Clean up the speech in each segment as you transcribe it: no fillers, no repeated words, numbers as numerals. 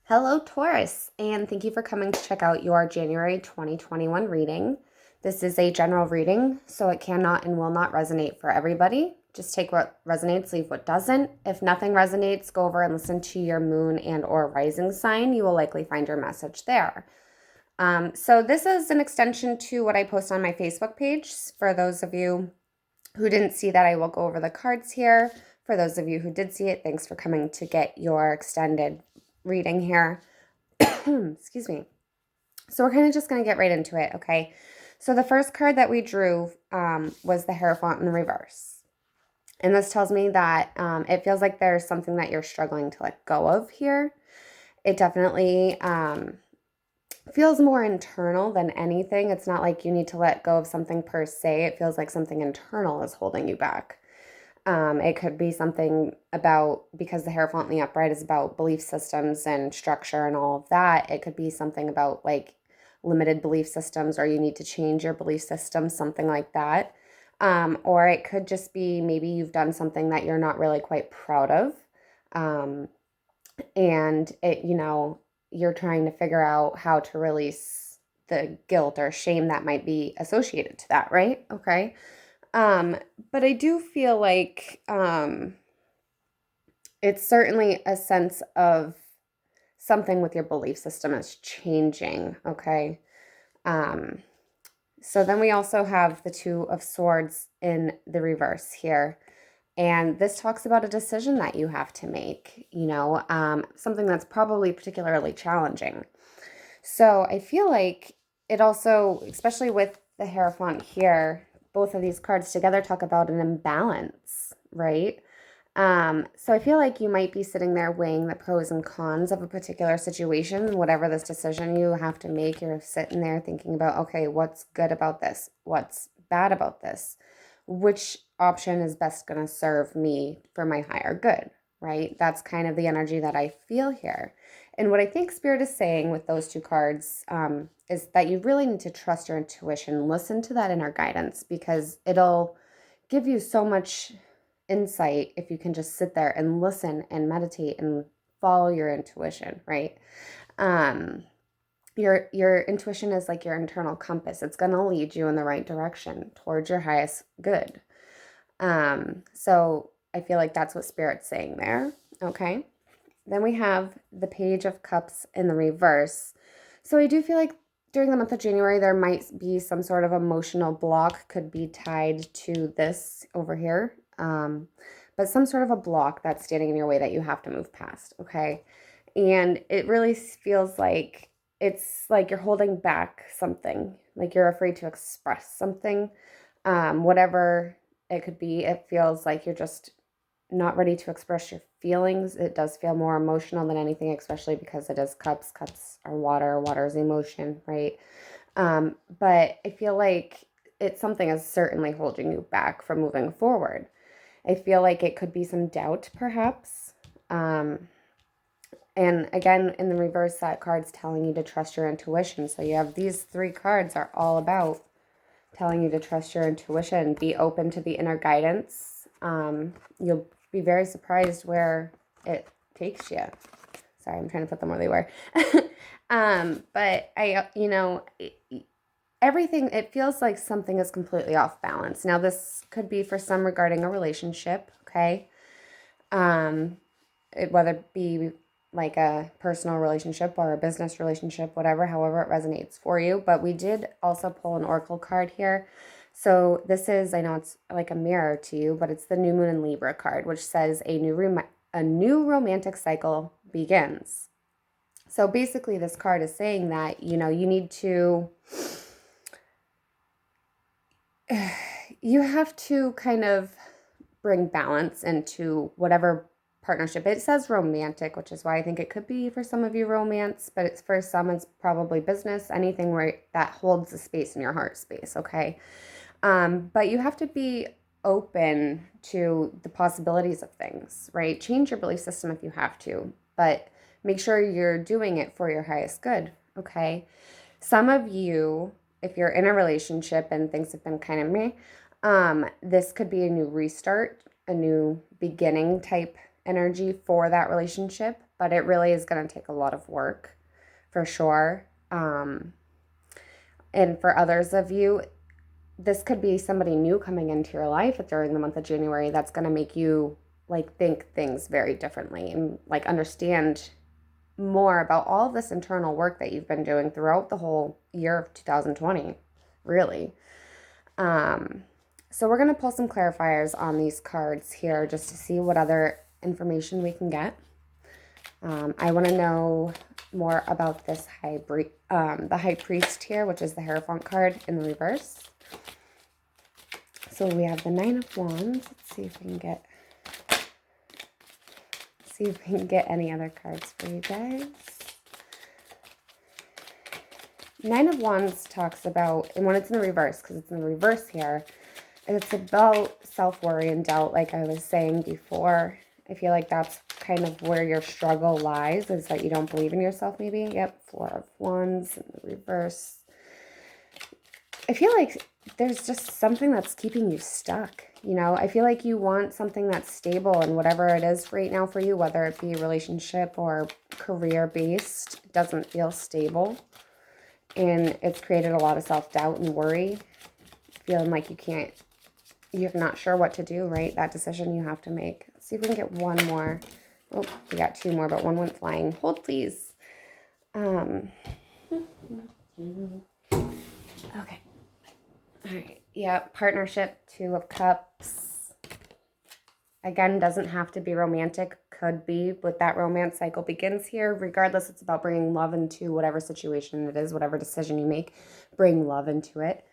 Hello, Taurus, and thank you for coming to check out your January 2021 reading. This is a general reading, so it cannot and will not resonate for everybody. Just take what resonates, leave what doesn't. If nothing resonates, go over and listen to your moon and or rising sign. You will likely find your message there. So this is an extension to what I post on my Facebook page. For those of you who didn't see that, I will go over the cards here. For those of you who did see it, thanks for coming to get your extended reading here. Excuse me. So we're kind of just going to get right into it, okay? So the first card that we drew was the Hierophant in the reverse. And this tells me that it feels like there's something that you're struggling to let go of here. It definitely feels more internal than anything. It's not like you need to let go of something per se. It feels like something internal is holding you back. It could be something about, because the Hierophant in the upright is about belief systems and structure and all of that, it could be something about like limited belief systems, or you need to change your belief system, something like that. Or it could just be maybe you've done something that you're not really quite proud of. And you're trying to figure out how to release the guilt or shame that might be associated to that, right? Okay. But I do feel like it's certainly a sense of something with your belief system is changing, okay? So then we also have the Two of Swords in the reverse here. And this talks about a decision that you have to make, something that's probably particularly challenging. So I feel like it also, especially with the Hierophant here, both of these cards together talk about an imbalance, right? So I feel like you might be sitting there weighing the pros and cons of a particular situation, whatever this decision you have to make. You're sitting there thinking about, okay, what's good about this? What's bad about this? Which option is best going to serve me for my higher good, right? That's kind of the energy that I feel here. And what I think Spirit is saying with those two cards is that you really need to trust your intuition, listen to that inner guidance, because it'll give you so much insight if you can just sit there and listen and meditate and follow your intuition, right? Your intuition is like your internal compass. It's going to lead you in the right direction towards your highest good. So I feel like that's what Spirit's saying there. Okay. Then we have the Page of Cups in the reverse. So I do feel like during the month of January, there might be some sort of emotional block, could be tied to this over here. But some sort of a block that's standing in your way that you have to move past, okay? And it really feels like it's like you're holding back something, like you're afraid to express something, whatever it could be. It feels like you're just not ready to express your feelings. It does feel more emotional than anything, especially because it is cups. Cups are water. Water is emotion, right? But I feel like it's something is certainly holding you back from moving forward. I feel like it could be some doubt, perhaps. And again, in the reverse, that card's telling you to trust your intuition. So you have these three cards are all about telling you to trust your intuition, be open to the inner guidance. You'll be very surprised where it takes you. Sorry, I'm trying to put them where they were. But everything, it feels like something is completely off balance. Now, this could be for some regarding a relationship, okay? Whether it be like a personal relationship or a business relationship, whatever, however it resonates for you. But we did also pull an oracle card here. So this is, I know it's like a mirror to you, but it's the New Moon in Libra card, which says a new romantic cycle begins. So basically this card is saying that, you need to, you have to kind of bring balance into whatever partnership. It says romantic, which is why I think it could be for some of you romance, but it's for some, it's probably business, anything where that holds the space in your heart space, okay? But you have to be open to the possibilities of things, right? Change your belief system if you have to, but make sure you're doing it for your highest good, okay? Some of you, if you're in a relationship and things have been kind of meh, this could be a new restart, a new beginning type energy for that relationship. but it really is going to take a lot of work for sure. And for others of you, this could be somebody new coming into your life during the month of January that's going to make you like think things very differently and like understand more about all this internal work that you've been doing throughout the whole year of 2020, really. So we're going to pull some clarifiers on these cards here just to see what other information we can get. I want to know more about this the High Priest here, which is the Hierophant card in the reverse. So we have the Nine of Wands. Let's see if we can get any other cards for you guys. Nine of Wands talks about, and when it's in the reverse, because it's in the reverse here, it's about self-worry and doubt, like I was saying before. I feel like that's kind of where your struggle lies, is that you don't believe in yourself, maybe. Yep, Four of Wands in the reverse. I feel like there's just something that's keeping you stuck. You know, I feel like you want something that's stable, and whatever it is right now for you, whether it be relationship or career-based, doesn't feel stable. And it's created a lot of self-doubt and worry, feeling like you're not sure what to do, right? That decision you have to make. Let's see if we can get one more. Oh, we got two more, but one went flying. Hold, please. Okay. All right. Yeah, partnership, Two of Cups. Again, doesn't have to be romantic. Could be, but that romance cycle begins here. Regardless, it's about bringing love into whatever situation it is, whatever decision you make, bring love into it.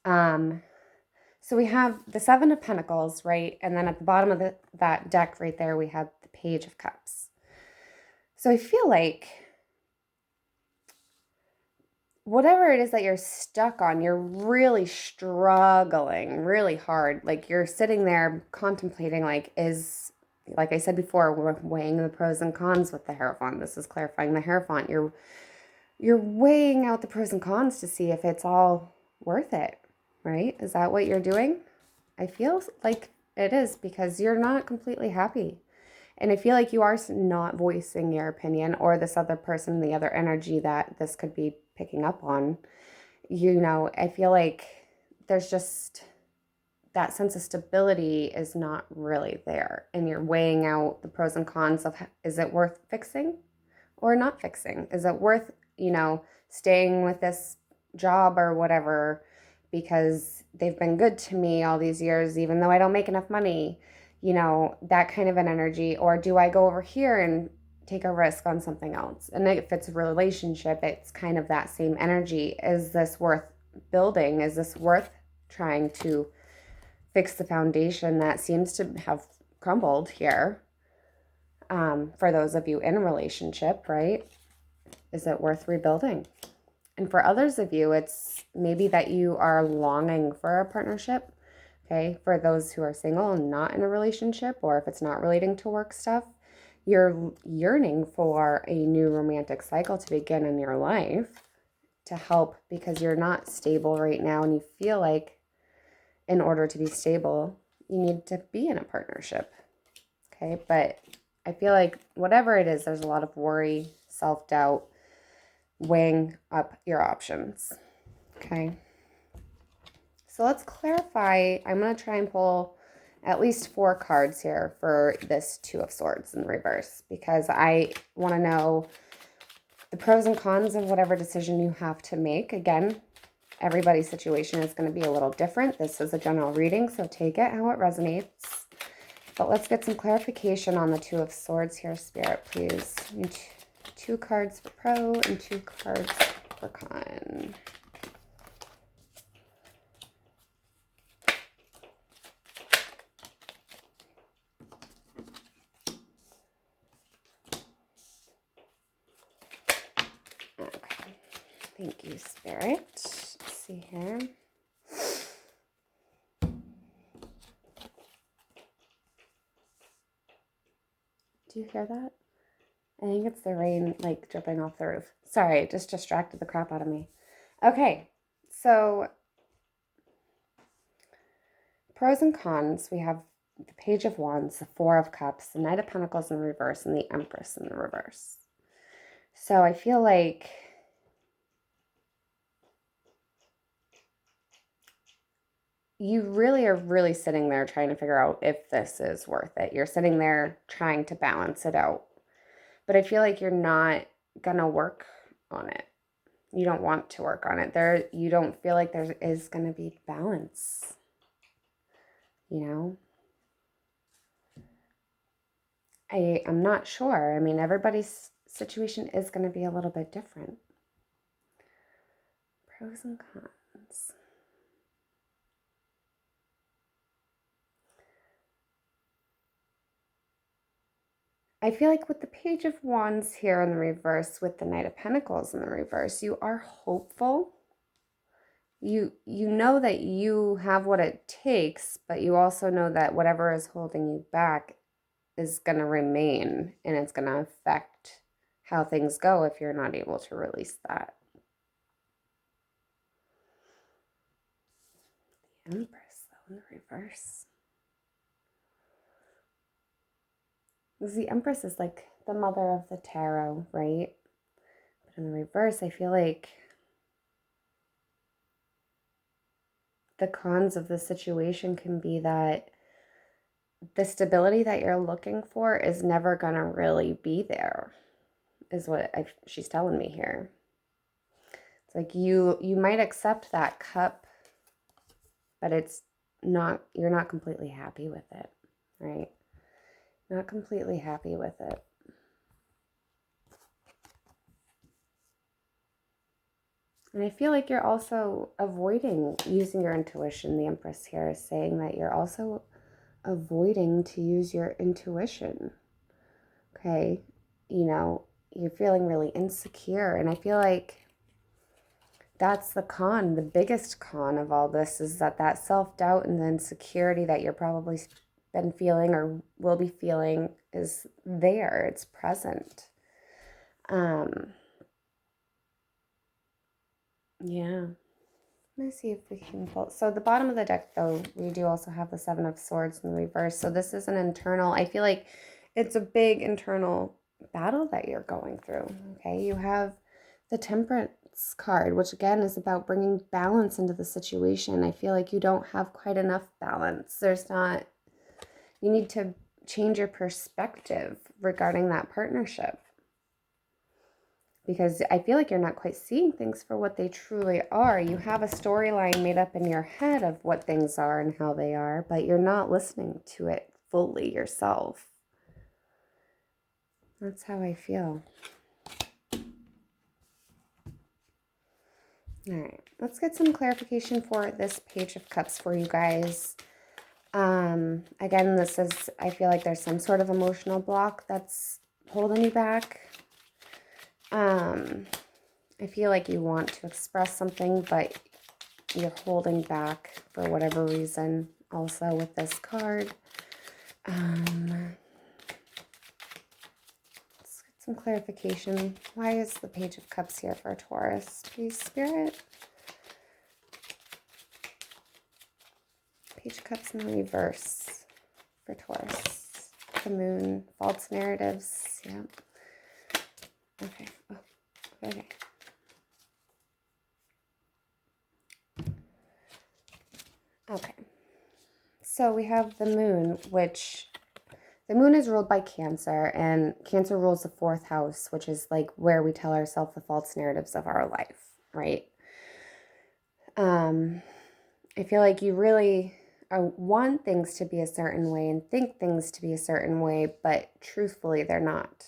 So we have the Seven of Pentacles, right? And then at the bottom of that deck right there, we have the Page of Cups. So I feel like whatever it is that you're stuck on, you're really struggling really hard. Like you're sitting there contemplating, like I said before, we're weighing the pros and cons with the Hierophant. This is clarifying the Hierophant. You're weighing out the pros and cons to see if it's all worth it, right? Is that what you're doing? I feel like it is, because you're not completely happy. And I feel like you are not voicing your opinion, or this other person, the other energy that this could be picking up on. You know, I feel like there's just that sense of stability is not really there. And you're weighing out the pros and cons of, is it worth fixing or not fixing? Is it worth, staying with this job or whatever because they've been good to me all these years, even though I don't make enough money? That kind of an energy. Or do I go over here and take a risk on something else? And if it's a relationship, it's kind of that same energy. Is this worth building? Is this worth trying to fix the foundation that seems to have crumbled here? For those of you in a relationship, right? Is it worth rebuilding? And for others of you, it's maybe that you are longing for a partnership. Okay, for those who are single and not in a relationship, or if it's not relating to work stuff, you're yearning for a new romantic cycle to begin in your life to help, because you're not stable right now, and you feel like in order to be stable, you need to be in a partnership. Okay, but I feel like whatever it is, there's a lot of worry, self-doubt, weighing up your options. Okay. So let's clarify. I'm going to try and pull at least 4 cards here for this Two of Swords in reverse, because I want to know the pros and cons of whatever decision you have to make. Again, everybody's situation is going to be a little different. This is a general reading, so take it how it resonates. But let's get some clarification on the Two of Swords here, Spirit, please. 2 cards for pro and 2 cards for con. Okay, thank you, Spirit. Let's see here. Do you hear that? I think it's the rain, like, dripping off the roof. Sorry, it just distracted the crap out of me. Okay, so pros and cons. We have the Page of Wands, the Four of Cups, the Knight of Pentacles in reverse, and the Empress in the reverse. So I feel like you really are really sitting there trying to figure out if this is worth it. You're sitting there trying to balance it out. But I feel like you're not going to work on it. You don't want to work on it. You don't feel like there is going to be balance. You know? I'm not sure. I mean, everybody's situation is going to be a little bit different. Pros and cons. I feel like with the Page of Wands here in the reverse, with the Knight of Pentacles in the reverse, you are hopeful. You know that you have what it takes, but you also know that whatever is holding you back is going to remain, and it's going to affect how things go if you're not able to release that. The Empress, though, in the reverse. Because the Empress is like the mother of the tarot, right? But in the reverse, I feel like the cons of the situation can be that the stability that you're looking for is never going to really be there, is what she's telling me here. It's like you might accept that cup, but you're not completely happy with it, right? Not completely happy with it. And I feel like you're also avoiding using your intuition. The Empress here is saying that you're also avoiding to use your intuition. Okay? You know, you're feeling really insecure. And I feel like that's the con. The biggest con of all this is that self-doubt and the insecurity that you're probably been feeling or will be feeling is there. It's present. Yeah. Let me see if we can pull. So the bottom of the deck, though, we do also have the Seven of Swords in the reverse. So this is an internal, I feel like it's a big internal battle that you're going through, okay? You have the Temperance card, which again is about bringing balance into the situation. I feel like you don't have quite enough balance. You need to change your perspective regarding that partnership. Because I feel like you're not quite seeing things for what they truly are. You have a storyline made up in your head of what things are and how they are, but you're not listening to it fully yourself. That's how I feel. All right, let's get some clarification for this Page of Cups for you guys. Again, I feel like there's some sort of emotional block that's holding you back. I feel like you want to express something, but you're holding back for whatever reason. Also with this card. Let's get some clarification. Why is the Page of Cups here for Taurus? Please, Spirit. Page of Cups in the reverse for Taurus. The Moon. False narratives. Yeah. Okay. Oh, okay. Okay. So we have the Moon, which the Moon is ruled by Cancer, and Cancer rules the 4th house, which is like where we tell ourselves the false narratives of our life, right? I feel like you really want things to be a certain way and think things to be a certain way, but truthfully, they're not.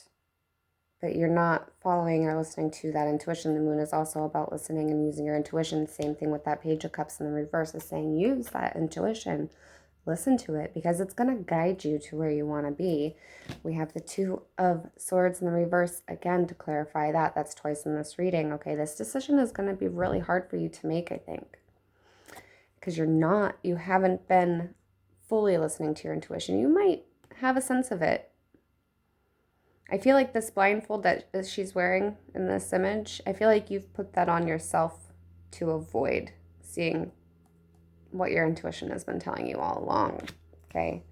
But you're not following or listening to that intuition. The Moon is also about listening and using your intuition. Same thing with that Page of Cups in the reverse is saying use that intuition. Listen to it because it's going to guide you to where you want to be. We have the Two of Swords in the reverse. Again, to clarify that, that's twice in this reading. Okay, this decision is going to be really hard for you to make, I think. Because you haven't been fully listening to your intuition. You might have a sense of it. I feel like this blindfold that she's wearing in this image, I feel like you've put that on yourself to avoid seeing what your intuition has been telling you all along, okay?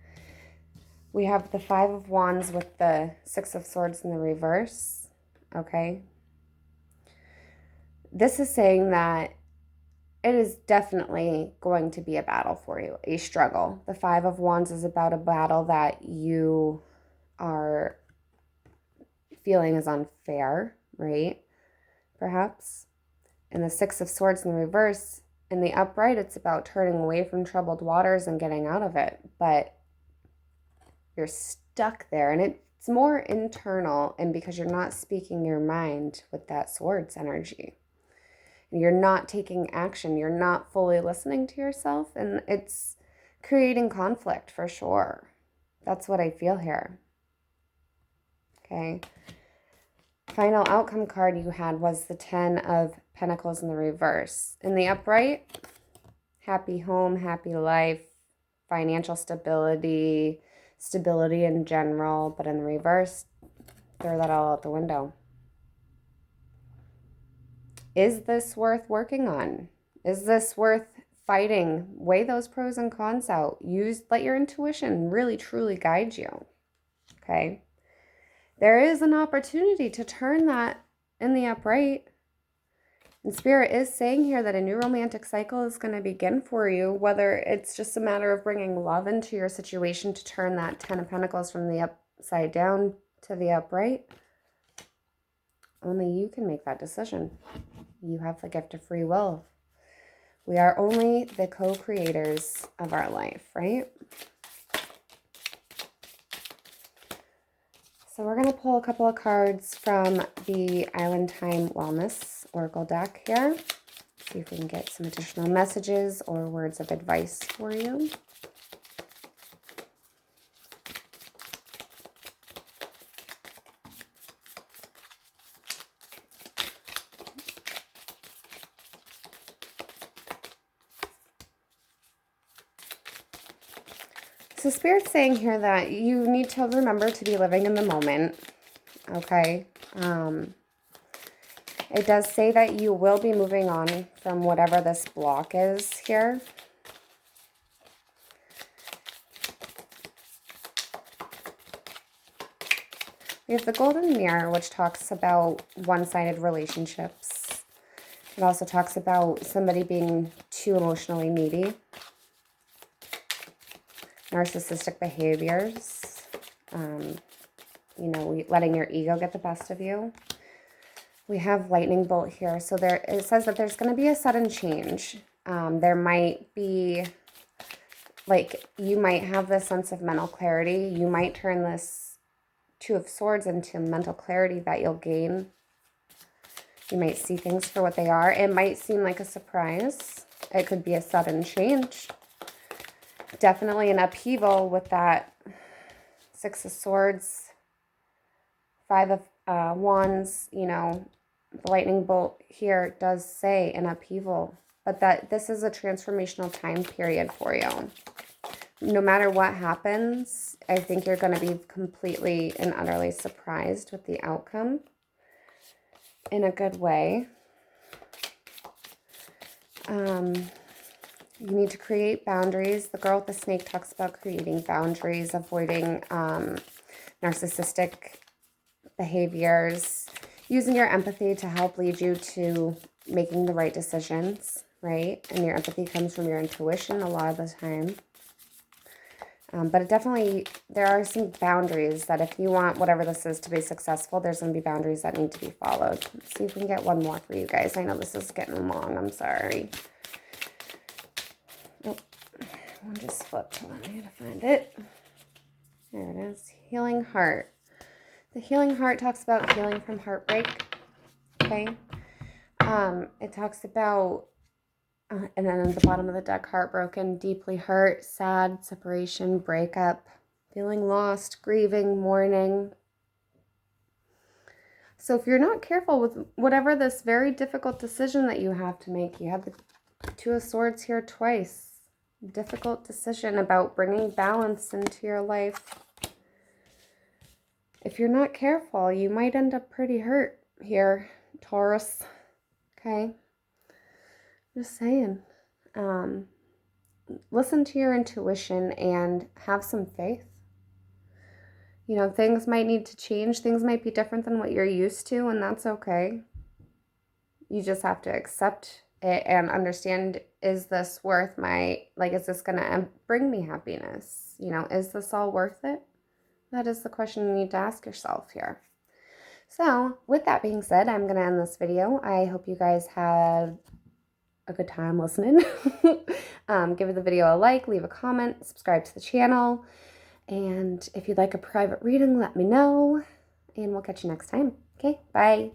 We have the Five of Wands with the Six of Swords in the reverse, okay? This is saying that it is definitely going to be a battle for you, a struggle. The Five of Wands is about a battle that you are feeling is unfair, right? Perhaps. And the Six of Swords in the reverse, in the upright, it's about turning away from troubled waters and getting out of it. But you're stuck there, and it's more internal, and because you're not speaking your mind with that swords energy. You're not taking action. You're not fully listening to yourself, and it's creating conflict for sure. That's what I feel here. Okay. Final outcome card you had was the Ten of Pentacles in the reverse. In the upright, happy home, happy life, financial stability, stability in general. But in the reverse, throw that all out the window. Is this worth working on? Is this worth fighting? Weigh those pros and cons out. Let your intuition really truly guide you. Okay. There is an opportunity to turn that in the upright. And Spirit is saying here that a new romantic cycle is going to begin for you, whether it's just a matter of bringing love into your situation to turn that Ten of Pentacles from the upside down to the upright. Only you can make that decision. You have the gift of free will. We are only the co-creators of our life, right? So we're going to pull a couple of cards from the Island Time Wellness Oracle deck here. See if we can get some additional messages or words of advice for you. So Spirit's saying here that you need to remember to be living in the moment, okay? It does say that you will be moving on from whatever this block is here. We have the Golden Mirror, which talks about one-sided relationships. It also talks about somebody being too emotionally needy. Narcissistic behaviors, letting your ego get the best of you. We have lightning bolt here. So it says that there's going to be a sudden change. There might be, you might have this sense of mental clarity. You might turn this Two of Swords into mental clarity that you'll gain. You might see things for what they are. It might seem like a surprise. It could be a sudden change. Definitely an upheaval with that Six of Swords, Five of Wands. The lightning bolt here does say an upheaval, but that this is a transformational time period for you. No matter what happens, I think you're going to be completely and utterly surprised with the outcome in a good way. You need to create boundaries. The girl with the snake talks about creating boundaries, avoiding narcissistic behaviors, using your empathy to help lead you to making the right decisions, right? And your empathy comes from your intuition a lot of the time. But there are some boundaries that if you want whatever this is to be successful, there's going to be boundaries that need to be followed. Let's see if we can get one more for you guys. I know this is getting long. I'm sorry. Oh, one just flipped. Hold on, I gotta find it. There it is. Healing Heart. The Healing Heart talks about healing from heartbreak. Okay. It talks about, and then at the bottom of the deck, heartbroken, deeply hurt, sad, separation, breakup, feeling lost, grieving, mourning. So if you're not careful with whatever this very difficult decision that you have to make, you have the Two of Swords here twice. Difficult decision about bringing balance into your life. If you're not careful, you might end up pretty hurt here, Taurus. Okay? Just saying. Listen to your intuition and have some faith. You know, things might need to change. Things might be different than what you're used to, and that's okay. You just have to accept it and understand, is this worth is this going to bring me happiness? You know, is this all worth it? That is the question you need to ask yourself here. So, with that being said, I'm going to end this video. I hope you guys have a good time listening. Give the video a like, leave a comment, subscribe to the channel. And if you'd like a private reading, let me know. And we'll catch you next time. Okay, bye.